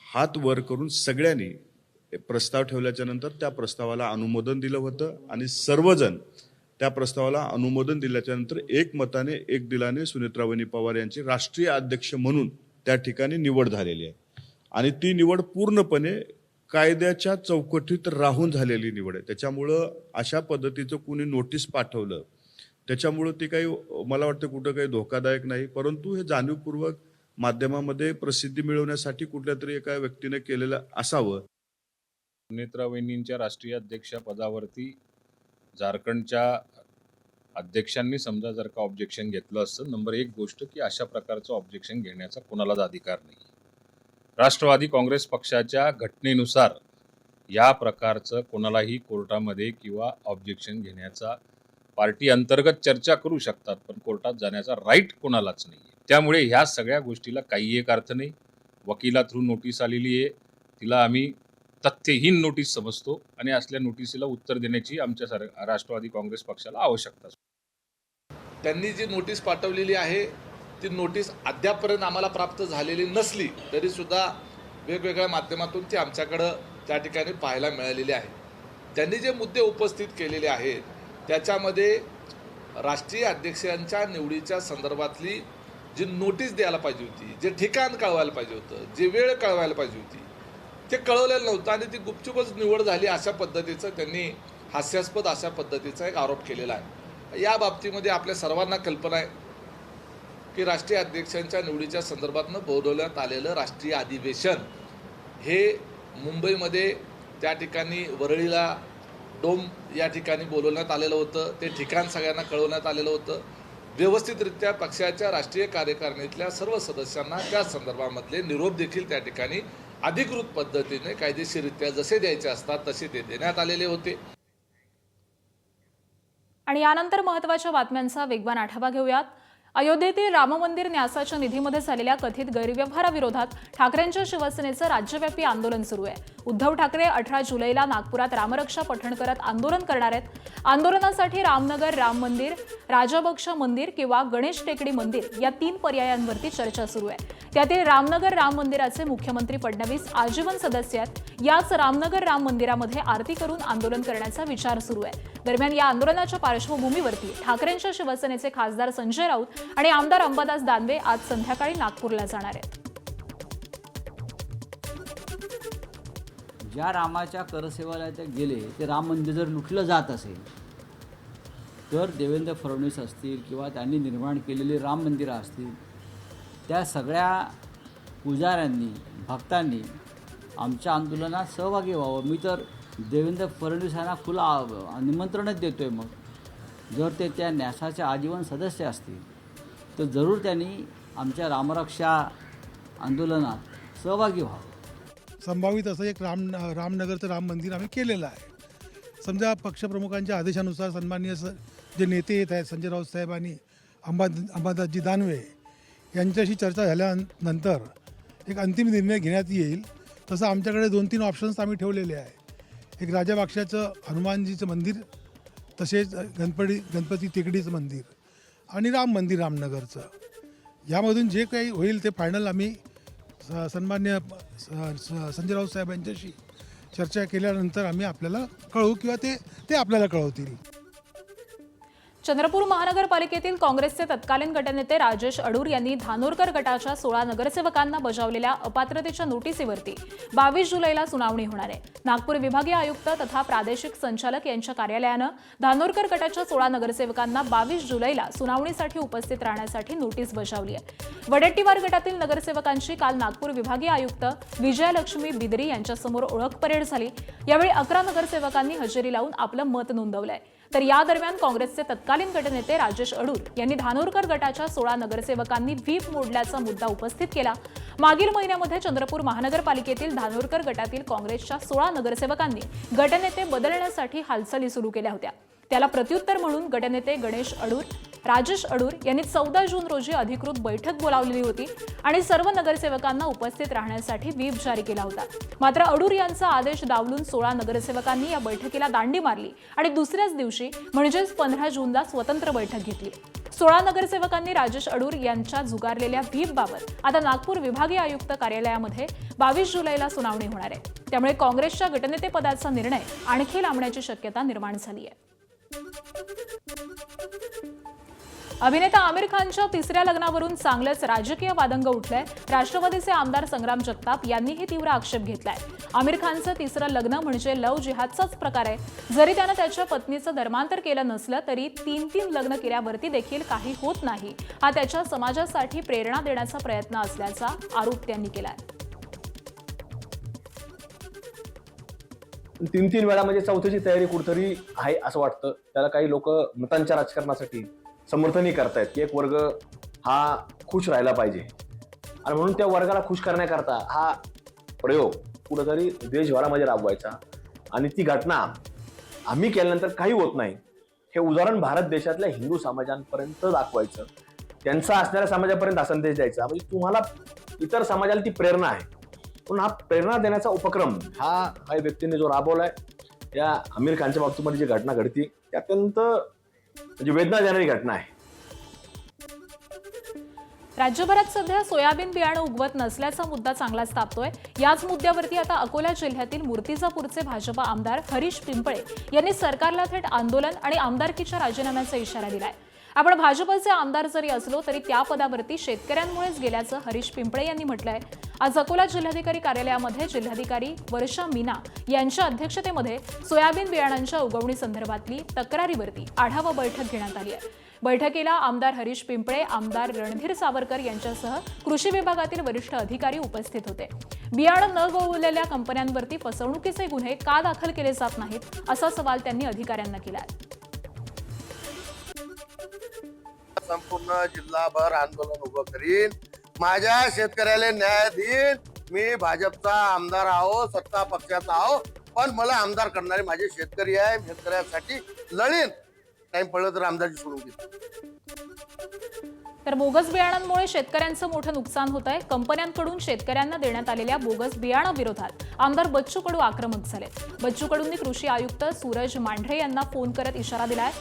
हात वर करून सगळ्यांनी प्रस्ताव ठेवल्याच्या नंतर त्या प्रस्तावाला अनुमोदन दिलं होतं आणि सर्वजण त्या प्रस्तावाला अनुमोदन दिल्याच्या नंतर एकमताने एक दिलाने सुनेत्रावहिनी पवार यांची राष्ट्रीय अध्यक्ष म्हणून त्या ठिकाणी निवड झालेली आहे आणि ती निवड पूर्णपणे कायद्याच्या चौकटीत राहून झालेली निवड आहे. त्याच्यामुळं अशा पद्धतीचं कुणी नोटीस पाठवलं त्याच्यामुळं ती काही मला वाटतं कुठं काही धोकादायक नाही, परंतु हे जाणीवपूर्वक माध्यमामध्ये प्रसिद्धी मिळवण्यासाठी कुठल्या तरी एका व्यक्तीने केलेलं असावं. सुनेत्रावहिनींच्या राष्ट्रीय अध्यक्षपदावरती झारखंडच्या अध्यक्षांनी समजा जर का ऑब्जेक्शन घेतलं असतं, नंबर 1 गोष्ट की अशा प्रकारचं ऑब्जेक्शन घेण्याचा कोणालाच अधिकार नाही. राष्ट्रवादी काँग्रेस पक्षाच्या घटनेनुसार या प्रकारचं कोणालाही कोर्टामध्ये किंवा ऑब्जेक्शन घेण्याचा, पार्टी अंतर्गत चर्चा करू शकतात पण कोर्टात जाण्याचा राईट कोणालाच नाही. त्यामुळे ह्या सगळ्या गोष्टीला काही एक अर्थ नाही. वकिला थ्रू नोटीस आलेली आहे, तिला आम्ही तथ्यहीन नोटीस समजतो आणि असल्या नोटीसीला उत्तर देण्याची आमच्या राष्ट्रवादी काँग्रेस पक्षाला आवश्यकता. त्यांनी जी नोटीस पाठवलेली आहे ती नोटीस अद्यापपर्यंत आम्हाला प्राप्त झालेली नसली तरी सुद्धा वेगवेगळ्या माध्यमातून ती आमच्याकडं त्या ठिकाणी पाहायला मिळालेली आहे. त्यांनी जे मुद्दे उपस्थित केलेले आहेत त्याच्यामध्ये राष्ट्रीय अध्यक्षांच्या निवडीच्या संदर्भातली जी नोटीस द्यायला पाहिजे होती, जे ठिकाण कळवायला पाहिजे होतं, जे वेळ कळवायला पाहिजे होती ते कळवलेलं नव्हतं आणि ती गुपचूपच निवड झाली अशा पद्धतीचं त्यांनी हास्यास्पद अशा पद्धतीचा एक आरोप केलेला आहे. या बाबतीमध्ये आपल्या सर्वांना कल्पना आहे की राष्ट्रीय अध्यक्षांच्या निवडीच्या संदर्भातनं बोलवण्यात आलेलं राष्ट्रीय अधिवेशन हे मुंबईमध्ये त्या ठिकाणी वरळीला डोम या ठिकाणी बोलवण्यात आलेलं होतं. ते ठिकाण सगळ्यांना कळवण्यात आलेलं होतं. व्यवस्थितरित्या पक्षाच्या राष्ट्रीय कार्यकारिणीतल्या सर्व सदस्यांना त्या संदर्भामधले निरोप देखील त्या ठिकाणी अधिकृत पद्धतीने कायदेशीररित्या जसे द्यायचे असतात तसे ते देण्यात आलेले होते. आणि यानंतर महत्त्वाच्या बातम्यांचा वेगवान आढावा घेऊयात. अयोध्येतील राम मंदिर न्यासाच्या निधीमध्ये झालेल्या कथित गैरव्यवहाराविरोधात ठाकरेंच्या शिवसेनेचं राज्यव्यापी आंदोलन सुरू आहे. उद्धव ठाकरे 18 जुलैला नागपुरात रामरक्षा पठण करत आंदोलन करणार आहेत. आंदोलनासाठी रामनगर राम मंदिर, राजाबक्ष मंदिर किंवा गणेश टेकडी मंदिर या 3 पर्यायांवरती चर्चा सुरू आहे. त्यातील रामनगर राम मंदिराचे मुख्यमंत्री फडणवीस आजीवन सदस्य आहेत. याच रामनगर राम मंदिरामध्ये आरती करून आंदोलन करण्याचा विचार सुरू आहे. दरम्यान या आंदोलनाच्या पार्श्वभूमीवरती ठाकरेंच्या शिवसेनेचे खासदार संजय राऊत आणि आमदार अंबादास दानवे आज संध्याकाळी नागपूरला जाणार आहेत. ज्या रामाच्या करसेवाला ते गेले ते राम मंदिर जर लुटलं जात असेल तर देवेंद्र फडणवीस असतील किंवा त्यांनी निर्माण केलेली राम मंदिरं असतील त्या सगळ्या पुजाऱ्यांनी भक्तांनी आमच्या आंदोलनात सहभागी व्हावं. मी तर देवेंद्र फडणवीसांना खुलं निमंत्रणच देतो आहे. मग जर ते त्या न्यासाचे आजीवन सदस्य असतील तर जरूर त्यांनी आमच्या रामरक्षा आंदोलनात सहभागी व्हावं. संभावित असं एक रामनगरचं राम मंदिर आम्ही केलेलं आहे. समजा पक्षप्रमुखांच्या आदेशानुसार सन्माननीय जे नेते येत आहेत संजय राऊत साहेब आणि अंबादासजी दानवे यांच्याशी चर्चा झाल्यानंतर एक अंतिम निर्णय घेण्यात येईल. तसं आमच्याकडे 2-3 ऑप्शन्स आम्ही ठेवलेले आहे. एक राजाबाक्षाचं हनुमानजीचं मंदिर, तसेच गणपती टेकडीचं मंदिर आणि राम मंदिर रामनगरचं. यामधून जे काही होईल ते फायनल आम्ही सन्मान्य संजय राऊत साहेब यांच्याशी चर्चा केल्यानंतर आम्ही आपल्याला कळवू किंवा ते आपल्याला कळवतील. चंद्रपूर महानगरपालिकेतील काँग्रेसचे तत्कालीन गटनेते राजेश अडूर यांनी धानोरकर गटाच्या 16 नगरसेवकांना बजावलेल्या अपात्रतेच्या नोटीसीवरती 22 जुलैला सुनावणी होणार आहे. नागपूर विभागीय आयुक्त तथा प्रादेशिक संचालक यांच्या कार्यालयानं धानोरकर गटाच्या 16 नगरसेवकांना 22 जुलैला सुनावणीसाठी उपस्थित राहण्यासाठी नोटीस बजावली आहे. वडेट्टीवार गटातील नगरसेवकांची काल नागपूर विभागीय आयुक्त विजयलक्ष्मी बिदरी यांच्यासमोर ओळख परेड झाली. यावेळी 11 नगरसेवकांनी हजेरी लावून आपलं मत नोंदवलंय. तर या दरम्यान काँग्रेसचे तत्कालीन गटनेते राजेश अडूर यांनी धानोरकर गटाच्या 16 नगरसेवकांनी व्हीप मोडल्याचा मुद्दा उपस्थित केला. मागील महिन्यामध्ये चंद्रपूर महानगरपालिकेतील धानोरकर गटातील काँग्रेसच्या 16 नगरसेवकांनी गटनेते बदलण्यासाठी हालचाली सुरू केल्या होत्या. त्याला प्रत्युत्तर म्हणून गटनेते राजेश अडूर यांनी 14 जून रोजी अधिकृत बैठक बोलावलेली होती आणि सर्व नगरसेवकांना उपस्थित राहण्यासाठी व्हीप जारी केला होता. मात्र अडूर यांचा आदेश डावलून 16 नगरसेवकांनी या बैठकीला दांडी मारली आणि दुसऱ्याच दिवशी म्हणजेच 15 जूनला स्वतंत्र बैठक घेतली. 16 नगरसेवकांनी राजेश अडूर यांच्या झुगारलेल्या व्हीपबाबत आता नागपूर विभागीय आयुक्त कार्यालयामध्ये 22 जुलैला सुनावणी होणार आहे. त्यामुळे काँग्रेसच्या गटनेतेपदाचा निर्णय आणखी लांबण्याची शक्यता निर्माण झाली आहे. अभिनेता आमिर खानच्या 3ऱ्या लग्नावरून चांगलंच राजकीय वादंग उठलंय. राष्ट्रवादीचे आमदार संग्राम जगताप यांनीही तीव्र आक्षेप घेतलाय. आमिर खानचं 3रं लग्न म्हणजे लव्ह जिहादचाच प्रकार आहे. जरी त्यानं त्याच्या पत्नीचं धर्मांतर केलं नसलं तरी 3 लग्न केल्यावरती देखील काही होत नाही. हा त्याच्या समाजासाठी प्रेरणा देण्याचा प्रयत्न असल्याचा आरोप त्यांनी केलाय. 3 वेळा म्हणजे चौथीची तयारी कुठतरी आहे असं वाटतं. त्याला काही लोक मतांच्या राजकारणासाठी समर्थनही करतायत की एक वर्ग हा खुश राहायला पाहिजे आणि म्हणून त्या वर्गाला खुश करण्याकरता हा प्रयोग कुठंतरी देशभरामध्ये राबवायचा आणि ती घटना आम्ही केल्यानंतर काही होत नाही हे उदाहरण भारत देशातल्या हिंदू समाजांपर्यंत दाखवायचं, त्यांचा असणाऱ्या समाजापर्यंत हा संदेश द्यायचा. म्हणजे तुम्हाला इतर समाजाला ती प्रेरणा आहे, पण हा प्रेरणा देण्याचा उपक्रम हा काही व्यक्तींनी जो राबवलाय या आमिर खानच्या बाबतीमध्ये जी घटना घडती ती अत्यंत म्हणजे वेदना देणारी घटना आहे. राज्यभरात सध्या सोयाबीन बियाणं उगवत नसल्याचा मुद्दा चांगलाच तापतोय. याच मुद्द्यावरती आता अकोला जिल्ह्यातील मूर्तिजापूरचे भाजपा आमदार हरीश पिंपळे यांनी सरकारला थेट आंदोलन आणि आमदारकीच्या राजीनाम्याचा इशारा दिलाय. आपण भाजपचे आमदार जरी असलो तरी त्या पदावरती शेतकऱ्यांमुळेच गेल्याचं हरीश पिंपळे यांनी म्हटलंय. आज अकोला जिल्हाधिकारी कार्यालयामध्ये जिल्हाधिकारी वर्षा मीना यांच्या अध्यक्षतेमध्ये सोयाबीन बियाणांच्या उगवणी संदर्भातली तक्रारीवरती आढावा बैठक घेण्यात आली आहे. बैठकीला आमदार हरीश पिंपळे, आमदार रणधीर सावरकर यांच्यासह कृषी विभागातील वरिष्ठ अधिकारी उपस्थित होते. बियाणं न गवळलेल्या कंपन्यांवरती फसवणुकीचे गुन्हे का दाखल केले जात नाहीत असा सवाल त्यांनी अधिकाऱ्यांना केलाय. संपूर्ण जिल्हाभर आंदोलन उभं करीन, माझ्या शेतकऱ्याला न्याय देईन. मी भाजपचा आमदार आहो, सत्ता पक्षाचा आहो, पण मला आमदार करणारे माझे शेतकरी आहे. शेतकऱ्यासाठी लढीन. टाइम पडलं तर आमदारची सोडून घेईन. तर बोगस बियाणांमुळे शेतकऱ्यांचं मोठं नुकसान होत आहे. कंपन्यांकडून शेतकऱ्यांना देण्यात आलेल्या बोगस बियाणाविरोधात आमदार बच्चू कडू आक्रमक झाले. बच्चू कडूंनी कृषी आयुक्त सूरज मांढरे यांना फोन करत इशारा दिलाय.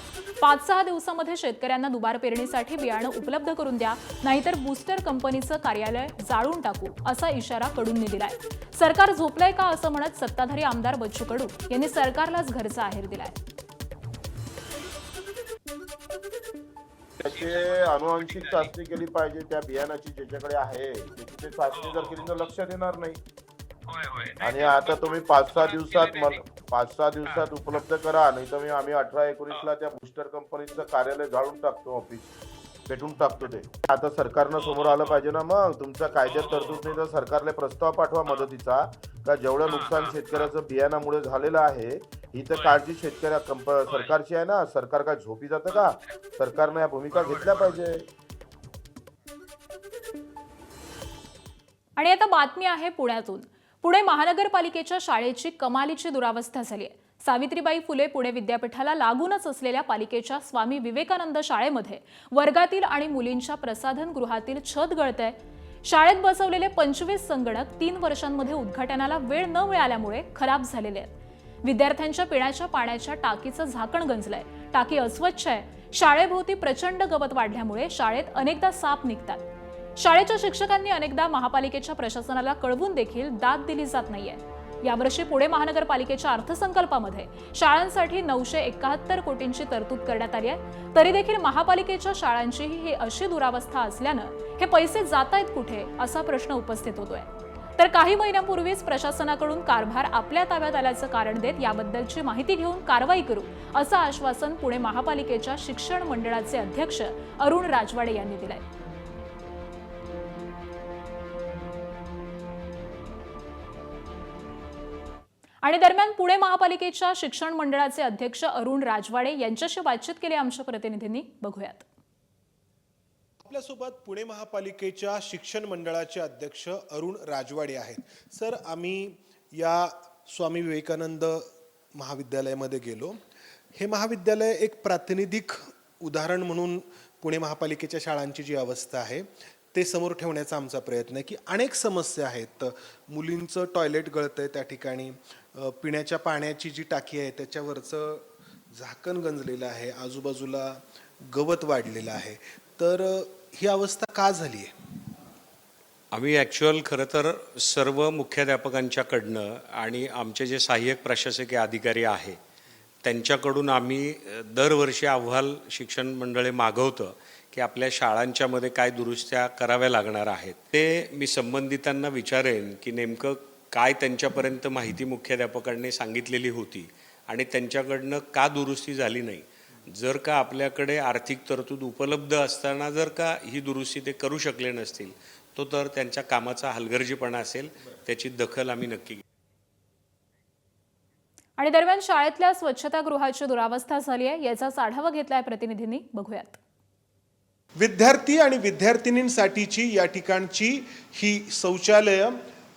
5-6 दिवसामध्ये शेतकऱ्यांना दुबार पेरणीसाठी बियाणं उपलब्ध करून द्या, नाहीतर बूस्टर कंपनीचं कार्यालय जाळून टाकू असा इशारा कडूंनी दिलाय. सरकार झोपलंय का असं म्हणत सत्ताधारी आमदार बच्चू कडू यांनी सरकारलाच घरचा आहेर दिलाय. त्याची अनुवांशिक चाचणी केली पाहिजे त्या बियाणाची ज्याच्याकडे आहे त्याची ते चाचणी जर केली तर लक्षात येणार नाही. आणि आता तुम्ही 5-6 दिवसात उपलब्ध करा, नाही तर आम्ही 18-19 त्या बूस्टर कंपनीचं कार्यालय जाळून टाकतो, ऑफिस पेटून टाकतो. ते आता सरकारनं समोर आलं पाहिजे ना. मग तुमच्या कायद्यात तरतूद नाही तर सरकारला प्रस्ताव पाठवा मदतीचा, का जेवढं नुकसान शेतकऱ्याचं बियाणामुळे झालेलं आहे ही तर काळजी सरकारची आहे ना. सरकार काय झोपी जातं का? सरकारने या भूमिका घेतल्या पाहिजे. आणि आता बातमी आहे पुण्यातून. पुणे महानगरपालिकेच्या शाळेची कमालीची दुरावस्था झाली आहे. सावित्रीबाई फुले पुणे विद्यापीठाला लागूनच असलेल्या पालिकेच्या स्वामी विवेकानंद शाळेमध्ये वर्गातील आणि मुलींच्या प्रसाधन गृहातील छत गळतंय. शाळेत बसवलेले 25 संगणक 3 वर्षांमध्ये उद्घाटनाला वेळ न मिळाल्यामुळे खराब झालेले आहेत. विद्यार्थ्यांच्या पिण्याच्या पाण्याच्या टाकीचं झाकण गंजलंय. टाकी अस्वच्छ आहे. शाळेभोवती प्रचंड गवत वाढल्यामुळे शाळेत अनेकदा साप निघतात. शाळेच्या शिक्षकांनी अनेकदा महापालिकेच्या प्रशासनाला कळवून देखील दाद दिली जात नाहीये. यावर्षी पुणे महानगरपालिकेच्या अर्थसंकल्पामध्ये शाळांसाठी 971 कोटींची तरतूद करण्यात आली आहे. तरी देखील महापालिकेच्या शाळांचीही ही अशी दुरावस्था असल्यानं हे पैसे जात आहेत कुठे असा प्रश्न उपस्थित होतोय. तर काही महिन्यांपूर्वीच प्रशासनाकडून कारभार आपल्या ताब्यात आल्याचं कारण देत याबद्दलची माहिती घेऊन कारवाई करू असं आश्वासन पुणे महापालिकेच्या शिक्षण मंडळाचे अध्यक्ष अरुण राजवाडे यांनी दिलंय. आणि दरम्यान पुणे महापालिकेच्या शिक्षण मंडळाचे अध्यक्ष अरुण राजवाडे यांच्याशी बातचीत केली आमच्या प्रतिनिधींनी. बघूयात. आपल्यासोबत पुणे महापालिकेच्या शिक्षण मंडळाचे अध्यक्ष अरुण राजवाडे आहेत. सर, आम्ही या स्वामी विवेकानंद महाविद्यालयामध्ये गेलो. हे महाविद्यालय एक प्रातिनिधिक उदाहरण म्हणून पुणे महापालिकेच्या शाळांची जी अवस्था आहे ते समोर ठेवण्याचा आमचा प्रयत्न आहे की अनेक समस्या आहेत. मुलींचं टॉयलेट गळतंय त्या ठिकाणी, पिण्याच्या पाण्याची जी टाकी आहे त्याच्यावरचं झाकण गंजलेलं आहे, आजूबाजूला गवत वाढलेलं आहे. तर ही अवस्था का झाली आहे? आम्ही खरं तर सर्व मुख्याध्यापकांच्याकडनं आणि आमचे जे सहाय्यक प्रशासकीय अधिकारी आहे त्यांच्याकडून आम्ही दरवर्षी अहवाल शिक्षण मंडळे मागवतं की आपल्या शाळांच्यामध्ये काय दुरुस्त्या कराव्या लागणार आहेत. ते मी संबंधितांना विचारेन की नेमकं काय त्यांच्यापर्यंत माहिती मुख्याध्यापकांनी सांगितलेली होती आणि त्यांच्याकडनं का दुरुस्ती झाली नाही. जर का आपल्याकडे आर्थिक तरतूद उपलब्ध असताना जर का ही दुरुस्ती ते करू शकले नसतील तर त्यांच्या कामाचा हलगर्जीपणा असेल, त्याची दखल आम्ही नक्की घेऊ. आणि दरम्यान शाळेतल्या स्वच्छतागृहाची दुरावस्था झाली आहे याचाच आढावा घेतलाय प्रतिनिधींनी. बघूयात. विद्यार्थी आणि विद्यार्थिनींसाठीची या ठिकाणची ही शौचालय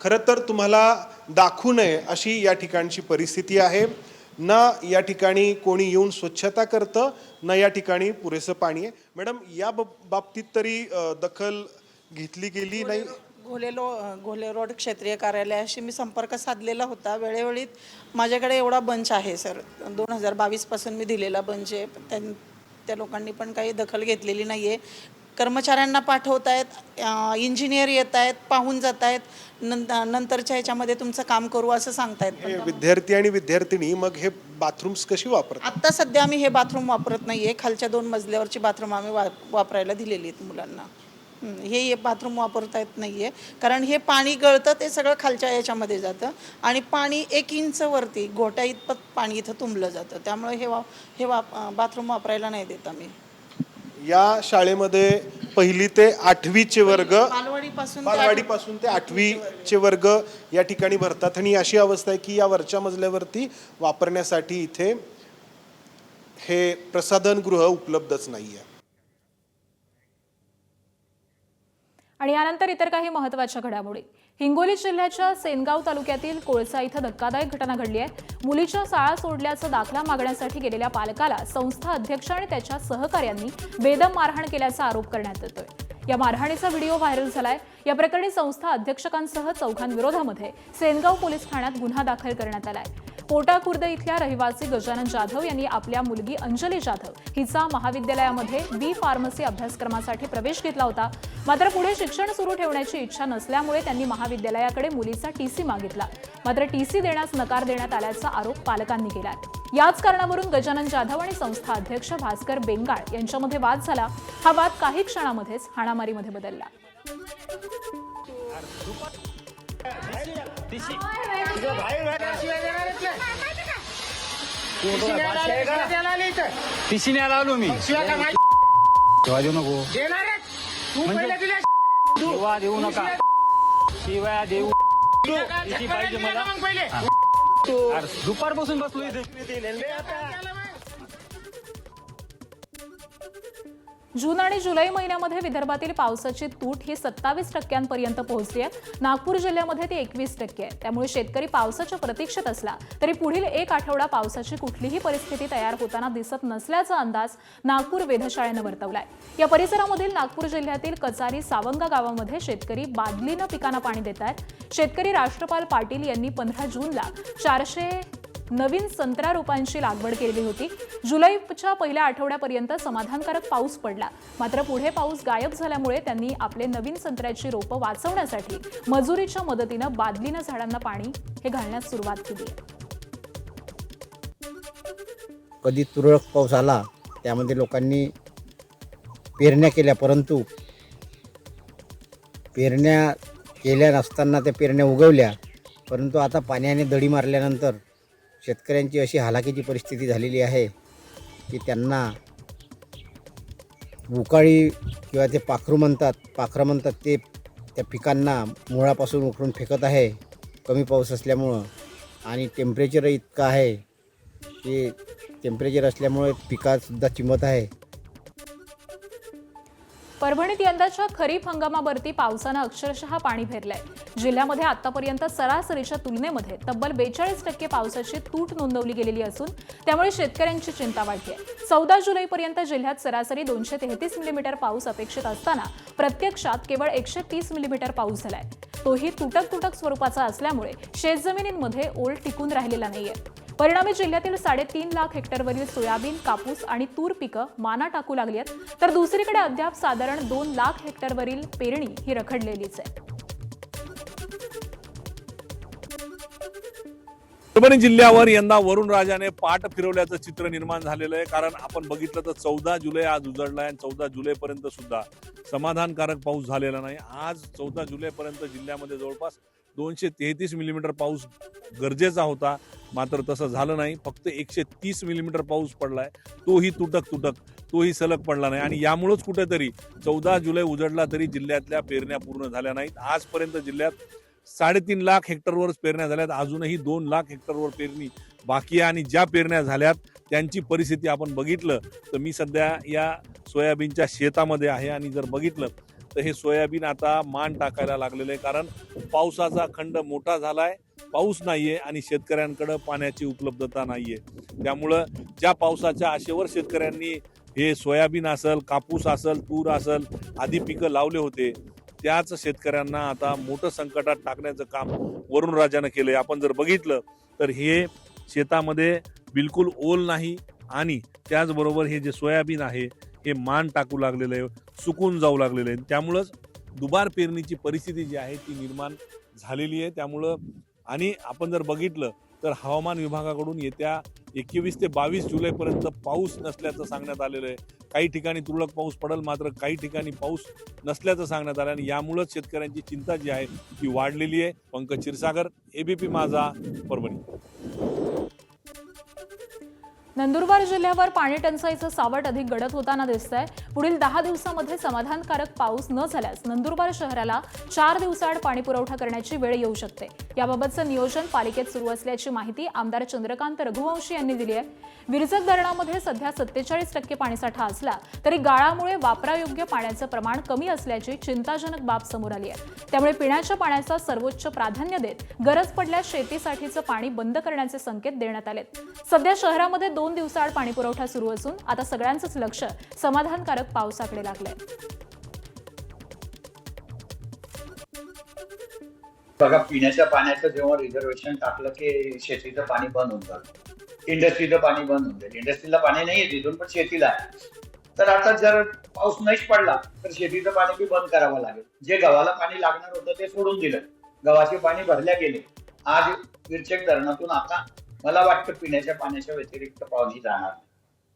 खरं तर तुम्हाला दाखवू नये अशी या ठिकाणची परिस्थिती आहे. ना या ठिकाणी कोणी येऊन स्वच्छता करतं, ना या ठिकाणी पुरेसं पाणी आहे. मॅडम, या बाबतीत तरी दखल घेतली गेली नाही? घोले रोड क्षेत्रीय कार्यालयाशी मी संपर्क साधलेला होता. वेळोवेळी माझ्याकडे एवढा बंच आहे सर, 2022 पासून मी दिलेला बंच आहे. त्या लोकांनी पण काही दखल घेतलेली नाही आहे. कर्मचाऱ्यांना पाठवत आहेत, इंजिनियर येत आहेत, पाहून जात आहेत, नंतरच्या ह्याच्यामध्ये तुमचं काम करू असं सांगतायत. विद्यार्थी आणि विद्यार्थिनी मग हे बाथरूम्स कशी वापरतात? आत्ता सध्या आम्ही हे बाथरूम वापरत नाही आहे. खालच्या 2 मजल्यावरची बाथरूम आम्ही वापरायला दिलेली आहेत मुलांना. हे बाथरूम वापरता येत नाही आहे कारण हे पाणी गळतं, ते सगळं खालच्या याच्यामध्ये जातं आणि पाणी 1 इंच वरती गोट्या इतपत पाणी इथं तुंबलं जातं. त्यामुळे हे बाथरूम वापरायला नाही देत आम्ही. या शाळेमध्ये 1ली ते 8वीचे वर्ग, बालवाडीपासून ते 8वीचे वर्ग या ठिकाणी भरतात आणि अशी अवस्था आहे की या वरच्या मजल्यावरती वापरण्यासाठी इथे हे प्रसाधनगृह उपलब्धच नाहीये. आणि यानंतर इतर काही महत्त्वाच्या घडामोडी. हिंगोली जिल्ह्याच्या सेनगाव तालुक्यातील कोळसा इथं धक्कादायक घटना घडली आहे. मुलीच्या शाळा सोडल्याचा दाखला मागण्यासाठी गेलेल्या पालकाला संस्था अध्यक्ष आणि त्याच्या सहकाऱ्यांनी बेदम मारहाण केल्याचा आरोप करण्यात येतोय. या मारहाणीचा व्हिडिओ व्हायरल झालाय. या प्रकरणी संस्था अध्यक्षकांसह चौघांविरोधामध्ये सेनगाव पोलीस ठाण्यात गुन्हा दाखल करण्यात आलाय. पोटा खुर्द इथल्या रहिवासी गजानन जाधव यांनी आपल्या मुलगी अंजली जाधव हिचा महाविद्यालयामध्ये बी फार्मसी अभ्यासक्रमासाठी प्रवेश घेतला होता. मात्र पुढे शिक्षण सुरू ठेवण्याची इच्छा नसल्यामुळे त्यांनी महाविद्यालयाकडे मुलीचा टीसी मागितला. मात्र टीसी देण्यास नकार देण्यात आल्याचा आरोप पालकांनी केलाय. याच कारणावरून गजानन जाधव आणि संस्था अध्यक्ष भास्कर बेंगाळ यांच्यामध्ये वाद झाला. हा वाद काही क्षणामध्येच हाणामारीमध्ये बदलला. देऊ नका शिवाय देऊ पाहिजे मला. दुपारपासून बसलो इथे. जून आणि जुलै महिन्यामध्ये विदर्भातील पावसाची तूट ही 27% पोहोचली आहे. नागपूर जिल्ह्यामध्ये ती 21% आहे. त्यामुळे शेतकरी पावसाच्या प्रतीक्षेत असला तरी पुढील एक आठवडा पावसाची कुठलीही परिस्थिती तयार होताना दिसत नसल्याचा अंदाज नागपूर वेधशाळेनं वर्तवलाय. या परिसरामधील नागपूर जिल्ह्यातील कचारी सावंगा गावामध्ये शेतकरी बादलीनं पिकांना पाणी देत आहेत. शेतकरी राष्ट्रपाल पाटील यांनी 15 जूनला 400 नवीन संत्रा रोपांची लागवड केली होती. जुलैच्या पहिल्या आठवड्यापर्यंत समाधानकारक पाऊस पडला. मात्र पुढे पाऊस गायब झाल्यामुळे त्यांनी आपले नवीन संत्र्याची रोपं वाचवण्यासाठी मजुरीच्या मदतीनं बादलीनं झाडांना पाणी हे घालण्यास सुरुवात केली आहे. कधी तुरळक पाऊस आला त्यामध्ये लोकांनी पेरण्या केल्या, परंतु पेरण्या केल्या नसताना त्या पेरण्या उगवल्या. परंतु आता पाण्याने दडी मारल्यानंतर शेतकऱ्यांची अशी हालाकीची परिस्थिती झालेली आहे की त्यांना उकाळी किंवा ते पाखरं म्हणतात ते त्या पिकांना मुळापासून उखडून फेकत आहे. कमी पाऊस असल्यामुळं आणि टेम्परेचर इतकं आहे की टेम्परेचर असल्यामुळे पिकासुद्धा चिमत आहे. परभणीत यंदाच्या खरीप हंगामावरती पावसानं अक्षरशः पाणी फेरलंय. जिल्ह्यामध्ये आतापर्यंत सरासरीच्या तुलनेमध्ये तब्बल 42% पावसाची तूट नोंदवली गेलेली असून त्यामुळे शेतकऱ्यांची चिंता वाढली आहे. 14 जुलैपर्यंत जिल्ह्यात सरासरी 233 मिलीमीटर पाऊस अपेक्षित असताना प्रत्यक्षात केवळ 130 मिलीमीटर पाऊस झालाय. तोही तुटक स्वरूपाचा असल्यामुळे शेतजमिनींमध्ये ओल टिकून राहिलेला नाहीये. परिणामी जिल्ह्यातील 3.5 लाख हेक्टरवरील सोयाबीन, कापूस आणि तूर पिकं माना टाकू लागली आहेत. तर दुसरीकडे अद्याप साधारण 2 लाख हेक्टरवरील पेरणी ही रखडलेलीच आहे. परभणी जिल्ह्यावर यंदा वरुण राजाने पाठ फिरवल्याचं चित्र निर्माण झालेलं आहे. कारण आपण बघितलं तर 14 जुलै आज उजळला आहे आणि 14 जुलैपर्यंत सुद्धा समाधानकारक पाऊस झालेला नाही. आज 14 जुलैपर्यंत जिल्ह्यामध्ये जवळपास 233 मिलीमीटर पाऊस गरजेचा होता, मात्र तसं झालं नाही. फक्त 130 मिलीमीटर पाऊस पडलाय, तोही तोही सलग पडला नाही. आणि यामुळेच कुठेतरी 14 जुलै उजडला तरी जिल्ह्यातल्या पेरण्या पूर्ण झाल्या नाहीत. आजपर्यंत जिल्ह्यात 3.5 लाख हेक्टरवर पेरण्या झाल्यात. अजूनही 2 लाख हेक्टरवर पेरणी बाकी आहे आणि ज्या पेरण्या झाल्यात त्यांची परिस्थिती आपण बघितलं तर मी सध्या या सोयाबीनच्या शेतामध्ये आहे आणि जर बघितलं तर हे सोयाबीन आता मान टाकायला लागलेलं आहे. कारण पावसाचा खंड मोठा झालाय, पाऊस नाहीये आणि शेतकऱ्यांकडे पाण्याची उपलब्धता नाहीये. त्यामुळं ज्या पावसाच्या आशेवर शेतकऱ्यांनी हे सोयाबीन असेल, कापूस असेल, तूर असेल आदी पिकं लावले होते, त्याच शेतकऱ्यांना आता मोठं संकटात टाकण्याचं काम वरुण राजानं केलंय. आपण जर बघितलं तर हे शेतामध्ये बिलकुल ओल नाही आणि त्याचबरोबर हे जे सोयाबीन आहे हे मान टाकू लागलेलं आहे, सुकून जाऊ लागलेलं आहे. त्यामुळंच दुबार पेरणीची परिस्थिती जी आहे ती निर्माण झालेली आहे. त्यामुळं आणि आपण जर बघितलं तर हवामान विभागाकडून येत्या 21 ते 22 जुलैपर्यंत पाऊस नसल्याचं सांगण्यात आलेलं आहे. काही ठिकाणी तुरळक पाऊस पडेल, मात्र काही ठिकाणी पाऊस नसल्याचं सांगण्यात आलं आणि यामुळंच शेतकऱ्यांची चिंता जी आहे ती वाढलेली आहे. पंकज क्षीरसागर, एबीपी माझा, परभणी. नंदुरबार जिल्ह्यावर पाणी टंचाईचं सावट अधिक गडद होताना दिसतंय. पुढील 10 दिवसांमध्ये समाधानकारक पाऊस न झाल्यास नंदुरबार शहराला 4 दिवसाआड पाणी पुरवठा करण्याची वेळ येऊ शकते. याबाबतचं नियोजन पालिकेत सुरू असल्याची माहिती आमदार चंद्रकांत रघुवंशी यांनी दिली आहे. विरजक धरणामध्ये सध्या 47% पाणीसाठा असला तरी गाळामुळे वापरायोग्य पाण्याचं प्रमाण कमी असल्याची चिंताजनक बाब समोर आली आहे. त्यामुळे पिण्याच्या पाण्याचा सर्वोच्च प्राधान्य देत गरज पडल्यास शेतीसाठीचं पाणी बंद करण्याचे संकेत देण्यात आलेत. सध्या शहरामध्ये 2 दिवसाआड पाणी पुरवठा सुरू असून आता सगळ्यांचंच लक्ष समाधानकारक पावसाकडे लागलंय. बघा, पिण्याच्या पाण्याचं जेव्हा रिझर्वेशन टाकलं की शेतीचं पाणी बंद होऊन जातं, इंडस्ट्रीचं पाणी बंद होऊन जाईल. इंडस्ट्रीला पाणी नाही आहे तिथून, पण शेतीला आहे. तर आता जर पाऊस नाहीच पडला तर शेतीचं पाणी बी बंद करावं लागेल. जे गव्हाला पाणी लागणार होतं ते सोडून दिलं, गव्हाचे पाणी भरल्या गेले. आज विरचक धरणातून आता मला वाटतं पिण्याच्या पाण्याच्या व्यतिरिक्त पाणी जाणार.